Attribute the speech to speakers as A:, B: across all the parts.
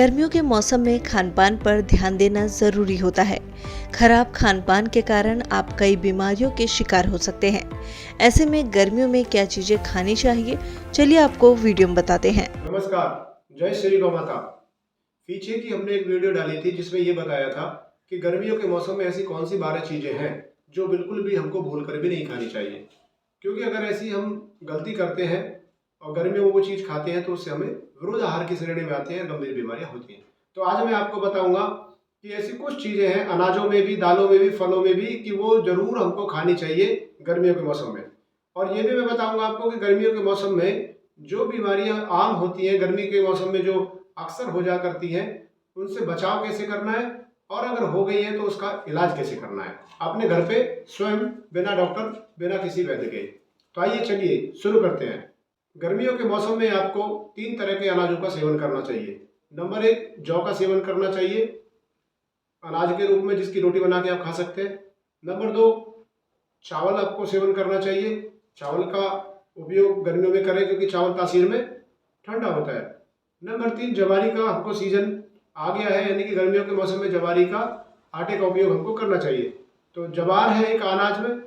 A: गर्मियों के मौसम में खान-पान पर ध्यान देना ज़रूरी होता है। खराब खान-पान के कारण आप कई बीमारियों के शिकार हो सकते हैं। ऐसे में गर्मियों में क्या चीज़ें खानी चाहिए, चलिए आपको वीडियो में बताते हैं।
B: नमस्कार, जय श्री गौ माता। पीछे की हमने एक वीडियो डाली थी जिसमें ये बताया था कि गर्मियों के मौसम में ऐसी कौन सी 12 चीजें हैं जो बिल्कुल भी हमको भूल कर भी नहीं खानी चाहिए, क्योंकि अगर ऐसी हम गलती करते हैं और गर्मियों में वो चीज़ खाते हैं तो उससे हमें विरोध आहार की श्रेणी में आते हैं, गंभीर बीमारियां होती हैं। तो आज मैं आपको बताऊंगा कि ऐसी कुछ चीजें हैं अनाजों में भी, दालों में भी, फलों में भी, कि वो जरूर हमको खानी चाहिए गर्मियों के मौसम में। और ये भी मैं बताऊंगा आपको कि गर्मियों के मौसम में जो बीमारियां आम होती हैं, गर्मी के मौसम में जो अक्सर हो जा करती हैं, उनसे बचाव कैसे करना है और अगर हो गई है तो उसका इलाज कैसे करना है अपने घर पे स्वयं, बिना डॉक्टर, बिना किसी वैद्य के। तो आइए चलिए शुरू करते हैं। गर्मियों के मौसम में आपको 3 तरह के अनाजों का सेवन करना चाहिए। नंबर 1, जौ का सेवन करना चाहिए अनाज के रूप में, जिसकी रोटी बना के आप खा सकते हैं। नंबर 2, चावल आपको सेवन करना चाहिए। चावल का उपयोग गर्मियों में करें क्योंकि चावल तासीर में ठंडा होता है। नंबर 3, जवारी का हमको सीजन आ गया है, यानी कि गर्मियों के मौसम में जवारी का आटे का उपयोग हमको करना चाहिए। तो जवार है एक अनाज में,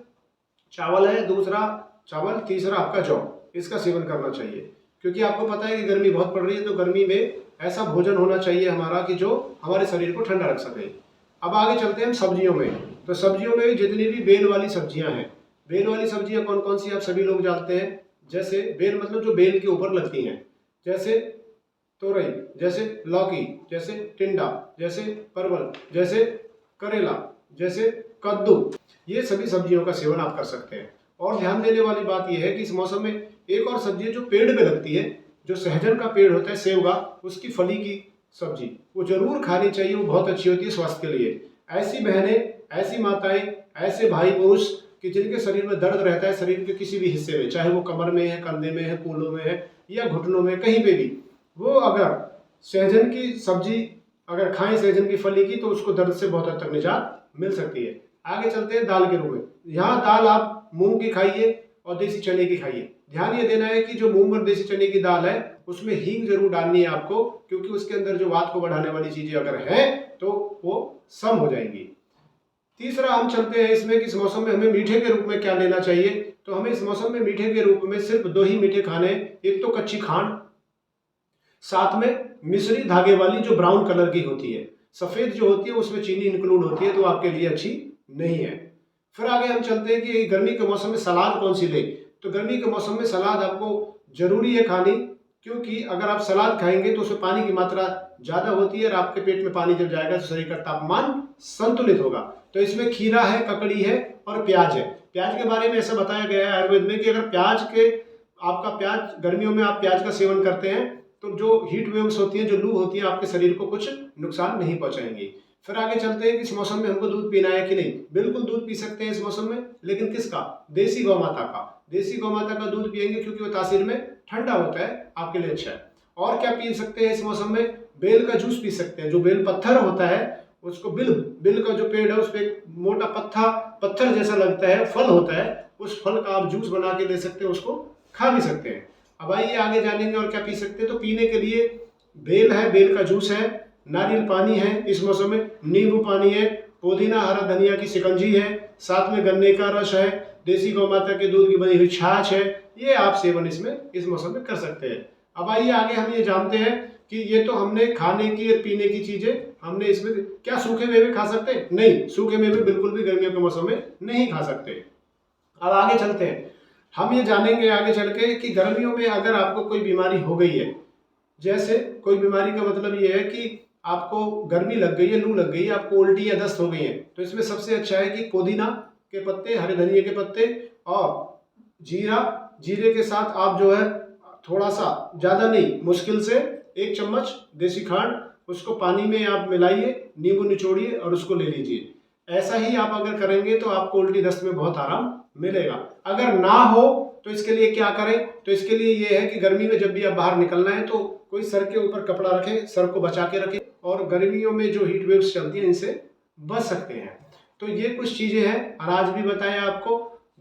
B: चावल है दूसरा चावल, तीसरा आपका जौ, इसका सेवन करना चाहिए। क्योंकि आपको पता है कि गर्मी बहुत पड़ रही है, तो गर्मी में ऐसा भोजन होना चाहिए हमारा कि जो हमारे शरीर को ठंडा रख सके। अब आगे चलते हैं हम सब्जियों में। तो सब्जियों में जितनी भी बेल वाली सब्जियां हैं, बेल वाली सब्जियां कौन कौन सी आप सभी लोग जानते हैं। जैसे बेल मतलब जो बेल के ऊपर लगती हैं, जैसे तोरई, जैसे लौकी, जैसे टिंडा, जैसे परवल, जैसे करेला, जैसे कद्दू, ये सभी सब्जियों का सेवन आप कर सकते हैं। और ध्यान देने वाली बात यह है कि इस मौसम में एक और सब्जी है जो पेड़ पे लगती है, जो सहजन का पेड़ होता है, सेव का, उसकी फली की सब्जी वो जरूर खानी चाहिए। वो बहुत अच्छी होती है स्वास्थ्य के लिए। ऐसी बहनें, ऐसी माताएं, ऐसे भाई पुरुष कि जिनके शरीर में दर्द रहता है, शरीर के किसी भी हिस्से में, चाहे वो कमर में है, कंधे में है, कूल्हों में है या घुटनों में, कहीं पे भी, वो अगर सहजन की सब्जी अगर खाएं, सहजन की फली की, तो उसको दर्द से बहुत हद तक निजात मिल सकती है। आगे चलते हैं दाल के रूप में। यहाँ दाल आप मूंग की खाइए और देसी चने की खाइए। ध्यान ये देना है कि जो मूंग और देसी चने की दाल है उसमें हींग जरूर डालनी है आपको, क्योंकि उसके अंदर जो वात को बढ़ाने वाली चीजें अगर हैं तो वो सम हो जाएंगी। तीसरा हम चलते हैं इसमें कि इस मौसम में हमें मीठे के रूप में क्या लेना चाहिए। तो हमें इस मौसम में मीठे के रूप में सिर्फ 2 ही मीठे खाने। एक तो कच्ची खांड, साथ में मिश्री धागे वाली जो ब्राउन कलर की होती है, सफेद जो होती है उसमें चीनी इंक्लूड होती है, तो आपके लिए अच्छी नहीं है। फिर आगे हम चलते हैं कि गर्मी के मौसम में सलाद कौन सी ले। तो गर्मी के मौसम में सलाद आपको जरूरी है खानी, क्योंकि अगर आप सलाद खाएंगे तो उसमें पानी की मात्रा ज्यादा होती है और आपके पेट में पानी जब जाएगा तो शरीर का तापमान संतुलित होगा। तो इसमें खीरा है, ककड़ी है और प्याज है। प्याज के बारे में ऐसा बताया गया है आयुर्वेद में कि अगर आपका प्याज गर्मियों में आप प्याज का सेवन करते हैं तो जो हीट वेव्स होती हैं, जो लू होती है, आपके शरीर को कुछ नुकसान नहीं पहुंचाएंगी। फिर आगे चलते हैं कि इस मौसम में हमको दूध पीना है कि नहीं। बिल्कुल दूध पी सकते हैं इस मौसम में, लेकिन किसका? देसी गौ माता का। देसी गौ माता का दूध पिएंगे क्योंकि वो तासीर में ठंडा होता है, आपके लिए अच्छा है। और क्या पी सकते हैं इस मौसम में? बेल का जूस पी सकते हैं। जो बेल पत्थर होता है उसको, बिल का जो पेड़ है उस पर एक मोटा पत्थर जैसा लगता है, फल होता है, उस फल का आप जूस बना के दे सकते हैं, उसको खा भी सकते हैं। अब आइए आगे जानेंगे और क्या पी सकते हैं। तो पीने के लिए बेल है, बेल का जूस है, नारियल पानी है इस मौसम में, नींबू पानी है, पुदीना हरा धनिया की शिकंजी है, साथ में गन्ने का रस है, देसी गौ माता के दूध की बनी हुई छाछ है। ये आप सेवन इसमें इस मौसम में कर सकते हैं। अब आइए आगे हम ये जानते हैं कि ये तो हमने खाने की और पीने की चीजें हमने इसमें, क्या सूखे मेवे खा सकते हैं? नहीं, सूखे मेवे बिल्कुल भी गर्मियों के मौसम में नहीं खा सकते। अब आगे चलते हैं, हम ये जानेंगे आगे चल के कि गर्मियों में अगर आपको कोई बीमारी हो गई है, जैसे कोई बीमारी का मतलब ये है कि आपको गर्मी लग गई है, लू लग गई है, आपको उल्टी या दस्त हो गई है, तो इसमें सबसे अच्छा है कि पुदीना के पत्ते, हरे धनिया के पत्ते और जीरे के साथ आप जो है थोड़ा सा, ज़्यादा नहीं, मुश्किल से 1 चम्मच देसी खांड, उसको पानी में आप मिलाइए, नींबू निचोड़िए और उसको ले लीजिए। ऐसा ही आप अगर करेंगे तो आपको उल्टी दस्त में बहुत आराम मिलेगा। अगर ना हो तो इसके लिए क्या करें? तो इसके लिए ये है कि गर्मी में जब भी आप बाहर निकलना है तो कोई सर के ऊपर कपड़ा रखें, सर को बचा के रखें, और गर्मियों में जो हीट वेव्स चलती हैं इनसे बच सकते हैं। तो ये कुछ चीजें हैं। अनाज भी बताया आपको,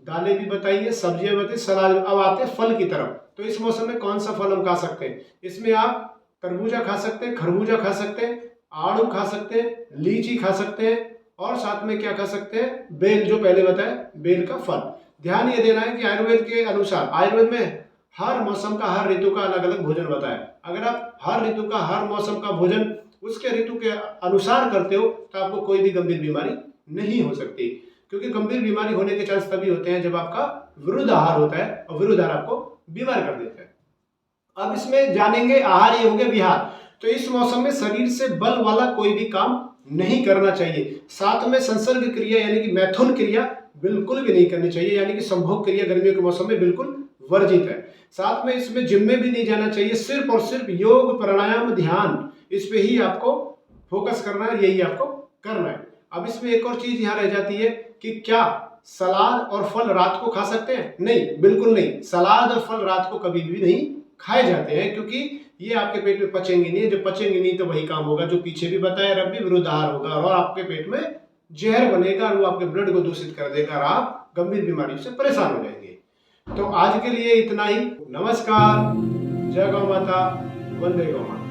B: दालें भी बताई है, सब्जियां बताई, सलाद। अब आते हैं फल की तरफ। तो इस मौसम में कौन सा फल हम खा सकते हैं? इसमें आप तरबूजा खा सकते हैं, खरबूजा खा सकते हैं, आड़ू खा सकते हैं, लीची खा सकते हैं और साथ में क्या खा सकते हैं, बेल, जो पहले बताया, बेल का फल। ध्यान ये देना है कि आयुर्वेद के अनुसार, आयुर्वेद में हर मौसम का, हर ऋतु का अलग अलग भोजन बताया। अगर आप हर ऋतु का, हर मौसम का भोजन उसके ऋतु के अनुसार करते हो तो आपको कोई भी गंभीर बीमारी नहीं हो सकती, क्योंकि गंभीर बीमारी होने के चांस तभी होते हैं जब आपका विरुद्ध आहार होता है और विरुद्ध आहार आपको बीमार कर देता है। अब इसमें जानेंगे आहार, ये हो गया विहार। तो इस मौसम में शरीर से बल वाला कोई भी काम नहीं करना चाहिए। साथ में संसर्ग क्रिया यानी कि मैथुन क्रिया बिल्कुल भी नहीं करनी चाहिए, यानी कि संभोग क्रिया गर्मियों के मौसम में बिल्कुल वर्जित है। साथ में इसमें जिम में भी नहीं जाना चाहिए। सिर्फ और सिर्फ योग, प्राणायाम, ध्यान, इस पे ही आपको फोकस करना है, यही आपको करना है। अब इसमें एक और चीज यहाँ रह जाती है कि क्या सलाद और फल रात को खा सकते हैं? नहीं, बिल्कुल नहीं। सलाद और फल रात को कभी भी नहीं खाए जाते हैं, क्योंकि ये आपके पेट में पचेंगे नहीं। जब पचेंगे नहीं तो वही काम होगा जो पीछे भी बताया, रब्बी विरुद्ध आहार होगा और आपके पेट में जहर बनेगा और वो आपके ब्लड को दूषित कर देगा और आप गंभीर बीमारी से परेशान हो जाएंगे। तो आज के लिए इतना ही। नमस्कार, जय गौ माता, वंदे गौ माता।